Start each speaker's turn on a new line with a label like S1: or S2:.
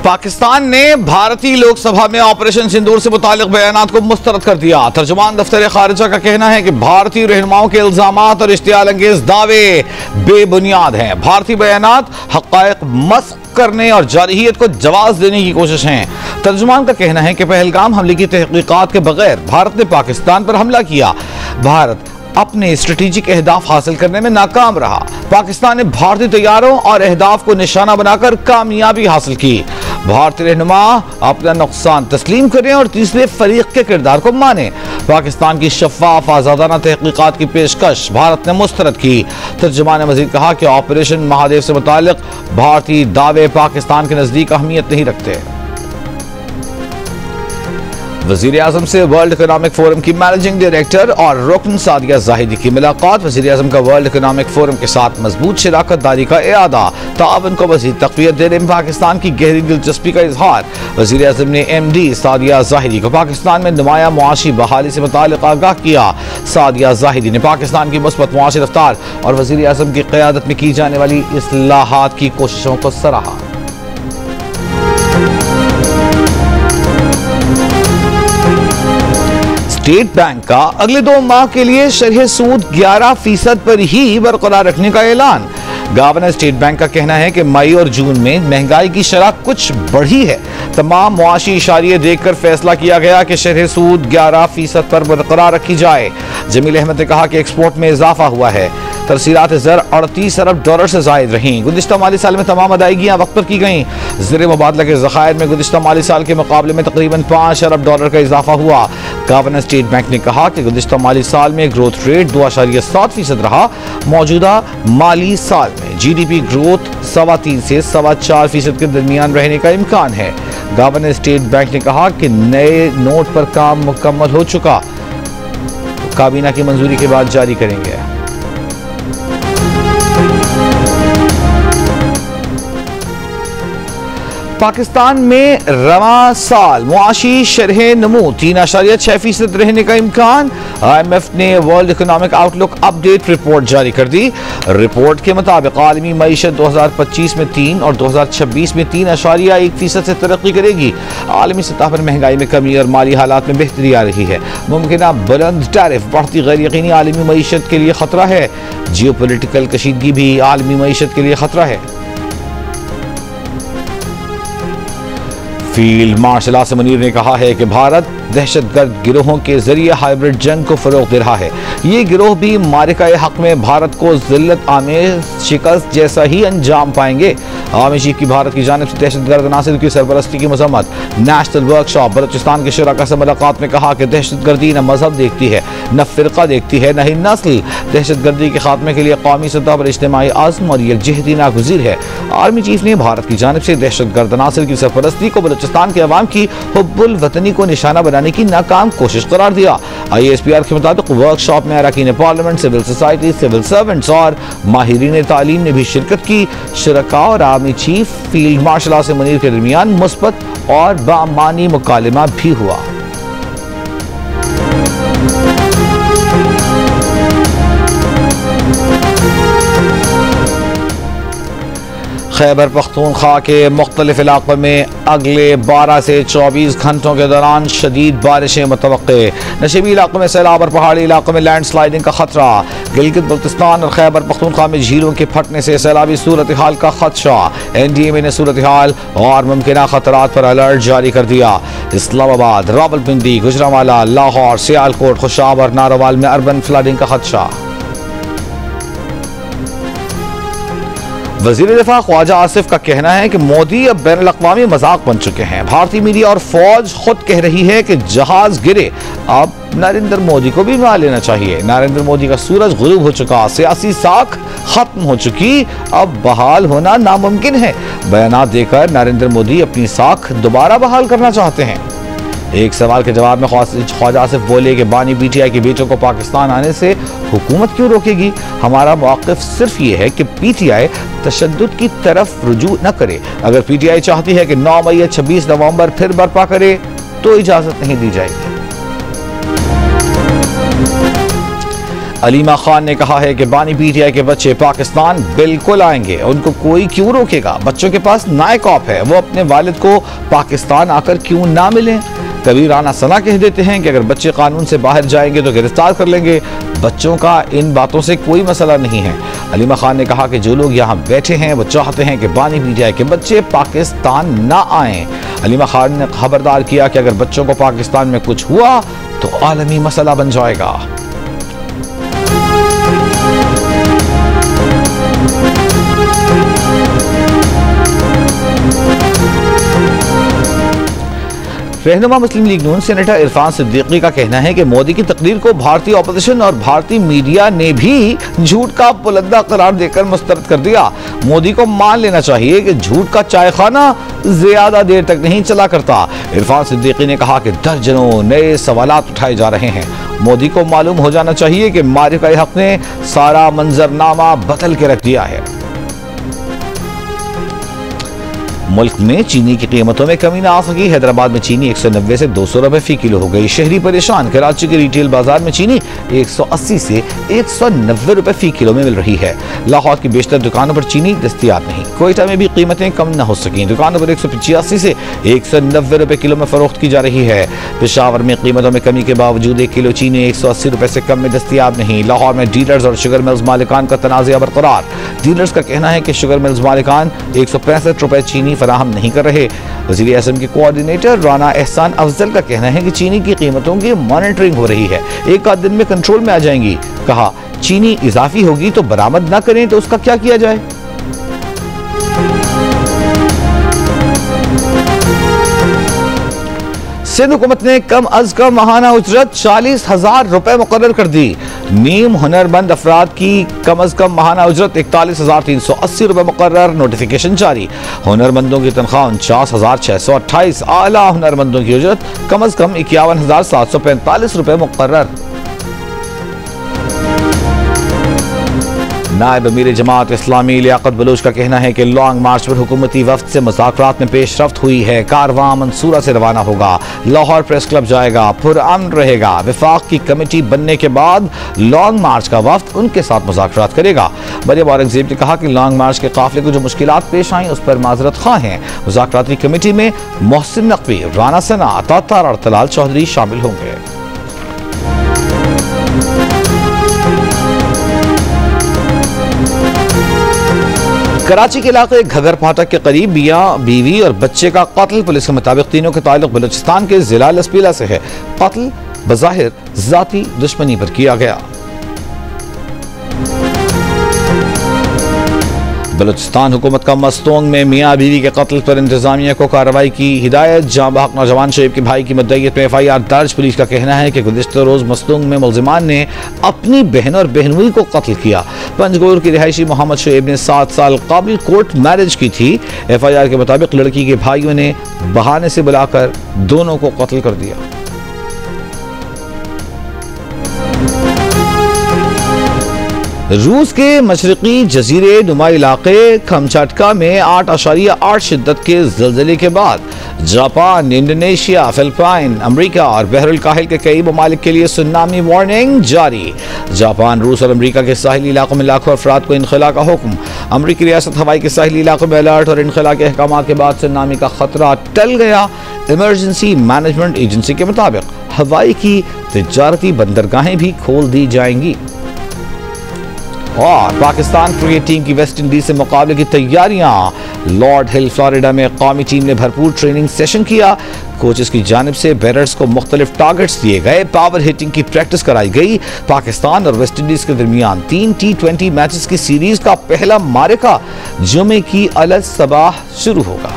S1: पाकिस्तान ने भारतीय लोकसभा में ऑपरेशन सिंदूर से मुतालिक बयानात को मुस्तरद कर दिया। तर्जुमान दफ्तर खारिजा का कहना है कि भारतीय रहनुमाओं के इल्जामात और इश्तियाल अंगेज दावे बेबुनियाद हैं। भारतीय बयानात हक़ाइक़ मस्ख़ करने और जारहियत को जवाब देने की कोशिश है। तर्जुमान का कहना है कि पहलगाम हमले की तहक़ीक़ात के बगैर भारत ने पाकिस्तान पर हमला किया। भारत अपने स्ट्रेटेजिक अहदाफ हासिल करने में नाकाम रहा। पाकिस्तान ने भारतीय तैयारों और अहदाफ को निशाना बनाकर कामयाबी हासिल की। भारतीय रहनुमा अपना नुकसान तस्लीम करें और तीसरे फरीक के किरदार को माने। पाकिस्तान की शफ़ाफ़ आज़ादाना तहक़ीक़ात की पेशकश भारत ने मुस्तरद की। तर्जुमान ने मज़ीद कहा कि ऑपरेशन महादेव से मुतालिक भारतीय दावे पाकिस्तान के नज़दीक अहमियत नहीं रखते। वज़ीर आज़म से वर्ल्ड इकोनॉमिक फोरम की मैनेजिंग डायरेक्टर और रुकन सादिया ज़ाहिदी की मुलाकात। वज़ीर आज़म का वर्ल्ड इकोनॉमिक फोरम के साथ मजबूत शराकत दारी का इरादा, ताउन को मज़ीद तक़वियत देने में पाकिस्तान की गहरी दिलचस्पी का इजहार। वज़ीर आज़म ने MD सादिया ज़ाहिदी को पाकिस्तान में नुमाया मुआशी बहाली से मुताल्लिक़ आगाह किया। सादिया ज़ाहिदी ने पाकिस्तान की मुस्बत मुआशी रफ्तार और वज़ीर आज़म की क़यादत में की जाने वाली इस्लाहात की कोशिशों को सराहा। स्टेट बैंक का अगले 2 माह के लिए शरह सूद 11% पर ही बरकरार रखने का ऐलान। गवर्नर स्टेट बैंक का कहना है कि मई और जून में महंगाई की शरह कुछ बढ़ी है। तमाम मुआशी इशारे देखकर फैसला किया गया कि शरह सूद 11% पर बरकरार रखी जाए। जमील अहमद ने कहा कि एक्सपोर्ट में इजाफा हुआ है। तरसीलात ज़र $38 अरब से जायद रहीं। गुज़िश्ता माली साल में तमाम अदायगियाँ वक्त पर की गईं। ज़र मुबादला के ज़खायर में गुज़िश्ता माली साल के मुकाबले में तकरीबन $5 अरब का इजाफा हुआ। गवर्नर स्टेट बैंक ने कहा कि गुज़िश्ता माली साल में ग्रोथ रेट 2.7% रहा। मौजूदा माली साल में GDP ग्रोथ 3.25 से 4.25% के दरमियान रहने का इम्कान है। गवर्नर स्टेट बैंक ने कहा कि नए नोट पर काम मुकम्मल हो चुका, काबीना की मंजूरी के बाद जारी करेंगे। पाकिस्तान में रवा साल मुआशी शरह नमू 3.6% रहने का इम्कान। IMF ने world economic outlook update report जारी कर दी। रिपोर्ट के मुताबिक आलमी मईशत 2025 में 3 और 2026 में 3.1% से तरक्की करेगी। आलमी सतह पर महंगाई में कमी और माली हालात में बेहतरी आ रही है। मुमकिन बुलंद टैरिफ बढ़ती गैर यकीनी आलमी मईशत के लिए खतरा है। जियोपॉलिटिकल कशीदगी भी आलमी मईशत के लिए खतरा है। फील्ड मार्शल आसिम मुनीर ने कहा है कि भारत दहशतगर्द गिरोहों के जरिए हाइब्रिड जंग को फरोग दे रहा है। ये गिरोह भी मारिका हक में भारत को जिल्लत आमेज शिकस्त जैसा ही अंजाम पाएंगे। आवामी चीफ की भारत की जानिब से दहशतगर्द नासिर की सरपरस्ती की मजम्मत। नेशनल वर्कशॉप बलूचिस्तान के शुराका से मुलाकात में कहा कि दहशतगर्दी न मजहब देखती है, न फिरका देखती है, न ही नस्ल। दहशतगर्दी के खात्मे के लिए कौमी सतह पर इज्तिमाई आज़म और यकजहती नागुज़ीर है। आर्मी चीफ ने भारत की जानिब से दहशतगर्द नासिर की सरपरस्ती को बलूचिस्तान के अवाम की हुब्बुल वतनी को निशाना बनाने की नाकाम कोशिश करार दिया। IASPR के मुताबिक वर्कशॉप में अरकान parliament, civil society, civil servants और माहिरीन तालीम ने भी शिरकत की। शुरका और army chief field marshal Asim Munir के दरमियान मुस्बत और बामानी मुकालमा भी हुआ। खैबर पख्तूनख्वा के मुख्तलिफ इलाकों में अगले 12 से 24 घंटों के दौरान शदीद बारिशें मुतवक्के। नशीबी इलाकों में सैलाब और पहाड़ी इलाकों में लैंड स्लाइडिंग का खतरा। गिलगित बल्तिस्तान और खैबर पख्तूनख्वा में झीलों के फटने से सैलाबी सूरत हाल का खदशा। NDMA ने सूरत हाल और मुमकिन खतरात पर अलर्ट जारी कर दिया। इस्लामाबाद, रावलपिंडी, गुजरांवाला, लाहौर, सियालकोट, खुशाब और नारोवाल में अर्बन फ्लडिंग का खदशा। वज़ीर दिफा ख्वाजा आसिफ का कहना है कि मोदी अब बैनुल अक़वामी मजाक बन चुके हैं। भारतीय मीडिया और फौज खुद कह रही है कि जहाज गिरे, अब नरेंद्र मोदी को भी मान लेना चाहिए। नरेंद्र मोदी का सूरज गुरूब हो चुका, सियासी साख खत्म हो चुकी, अब बहाल होना नामुमकिन है। बयानात देकर नरेंद्र मोदी अपनी साख दोबारा बहाल करना चाहते हैं। एक सवाल के जवाब में ख्वाजा आसिफ बोले कि बानी PTI के बेटों को पाकिस्तान आने से हुकूमत क्यों रोकेगी? हमारा मौक़िफ़ सिर्फ ये है कि PTI तशद्दुद की तरफ रुजू न करे। अगर PTI चाहती है कि 9 मई या 26 नवंबर फिर बर्पा करे तो इजाज़त नहीं दी जाएगी। अलीमा खान ने कहा है कि बानी पीटीआई के बच्चे पाकिस्तान बिल्कुल आएंगे, उनको कोई क्यों रोकेगा। बच्चों के पास नायक ऑप है, वो अपने वालिद को पाकिस्तान आकर क्यों ना मिलें। कभी राना सना कह देते हैं कि अगर बच्चे कानून से बाहर जाएंगे तो गिरफ्तार कर लेंगे। बच्चों का इन बातों से कोई मसला नहीं है। अलीमा खान ने कहा कि जो लोग यहाँ बैठे हैं वो चाहते हैं कि बानी पीटीआई के बच्चे पाकिस्तान ना आएं। अलीमा खान ने खबरदार किया कि अगर बच्चों को पाकिस्तान में कुछ हुआ तो आलमी मसला बन जाएगा। रहनुमा मुस्लिम लीग नून सेनेटर इरफान सिद्दीकी का कहना है कि मोदी की तकरीर को भारतीय ऑपोजिशन और भारतीय मीडिया ने भी झूठ का पुलंदा करार देकर मुस्तरद कर दिया। मोदी को मान लेना चाहिए कि झूठ का चायखाना ज्यादा देर तक नहीं चला करता। इरफान सिद्दीकी ने कहा कि दर्जनों नए सवालात उठाए जा रहे हैं। मोदी को मालूम हो जाना चाहिए कि मारिका हक ने सारा मंजरनामा बदल के रख दिया है। मुल्क में चीनी की कीमतों में कमी ना आ सकी। हैदराबाद में चीनी 190 से 200 रुपए फी किलो हो गई। शहरी परेशान। कराची के रिटेल बाजार में चीनी 180 से 190 रुपए फी किलो में मिल रही है। लाहौर की बेशतर दुकानों पर चीनी दस्तयाब नहीं। कोयटा में भी कीमतें कम न हो सकी। दुकानों पर 185 से 190 रुपए किलो में फरोख्त की जा रही है। पेशावर में कीमतों में कमी के बावजूद 1 किलो चीनी 180 रुपए से कम में दस्तयाब नहीं। लाहौर में डीलर्स और शुगर मिल्स मालिकान का तनाज़ा बरकरार। डीलर्स का कहना है कि शुगर मिल्स मालिकान 165 रुपए चीनी फराहम नहीं कर रहे। वज़ीर आज़म के कोऑर्डिनेटर राना एहसान अफजल का कहना है कि चीनी की कीमतों की मॉनिटरिंग हो रही है, एक आध दिन में कंट्रोल में आ जाएंगी। कहा चीनी इजाफी होगी तो बरामद ना करें तो उसका क्या किया जाए। सिंध हुकूमत ने कम अज कम माहाना उजरत 40,000 रुपए मुकर्रर कर दी। नीम हुनरमंद अफराद की कम अज कम माहाना उजरत 41,380 रुपए मुकर्रर। नोटिफिकेशन जारी। हुनरमंदों की तनख्वाह 49,628। आला हुनरमंदों की उजरत कम अज कम 51,745 रुपए मुकर्रर। नायब अमीर जमात इस्लामी लियाकत बलूच का कहना है कि लॉन्ग मार्च पर हुकूमती वफ्द से मुज़ाकरात में पेशरफ्त हुई है। कारवां मंसूरा से रवाना होगा। लाहौर प्रेस क्लब जाएगा। पुरअमन रहेगा। वफाक की कमेटी बनने के बाद लॉन्ग मार्च का वफ्द उनके साथ मुज़ाकरात करेगा। मरियम औरंगजेब ने कहा कि लॉन्ग मार्च के काफिले को जो मुश्किलात पेश आई उस पर माजरत खां हैं। मुज़ाकराती कमेटी में मोहसिन नकवी, राना सना, तातार और तलाल चौधरी शामिल होंगे। कराची के इलाके घगर फाटक के करीब मियां बीवी और बच्चे का कत्ल। पुलिस के मुताबिक तीनों के ताल्लुक बलूचिस्तान के जिला लसपीला से है। कत्ल बज़ाहिर जाती दुश्मनी पर किया गया। बलूचिस्तान हुकूमत का मस्तोंग में मियां बीवी के कत्ल पर इंतजामिया को कार्रवाई की हिदायत। जाँ बहक नौजवान शोएब के भाई की मुद्दईयत में FIR दर्ज। पुलिस का कहना है कि गुज़िश्ता रोज मस्तोंग में मुल्जिमान ने अपनी बहन और बहनोई को कत्ल किया। पंजगोर के रिहायशी मोहम्मद शोएब ने 7 साल काबिल कोर्ट मैरिज की थी। FIR के मुताबिक लड़की के भाइयों ने बहाने से बुलाकर दोनों को कत्ल कर दिया। रूस के मशरकी जजीरे नुमा इलाके खमचाटका में 8.8 शिद्दत के ज़लज़ले के बाद जापान, इंडोनेशिया, फिलिपाइन, अमेरिका और बहरुल काहिल के कई ममालिक के लिए सुनामी वार्निंग जारी। जापान, रूस और अमेरिका के साहिली इलाकों में लाखों अफराद को इनखला का हुक्म। अमेरिकी रियासत हवाई के साहिली इलाकों में अलर्ट और इनखला के अहकाम के बाद सुनामी का खतरा टल गया। इमरजेंसी मैनेजमेंट एजेंसी के मुताबिक हवाई की तिजारती बंदरगाहें भी खोल दी जाएंगी। और पाकिस्तान क्रिकेट टीम की वेस्ट इंडीज से मुकाबले की तैयारियां। लॉर्ड हिल फ्लोरिडा में कौमी टीम ने भरपूर ट्रेनिंग सेशन किया। कोचेस की जानिब से बैटर्स को मुख्तलिफ टारगेट्स दिए गए। पावर हिटिंग की प्रैक्टिस कराई गई। पाकिस्तान और वेस्ट इंडीज के दरमियान 3 T20 मैचेस की सीरीज का पहला मारिका जुमे की अलग सबाह शुरू होगा।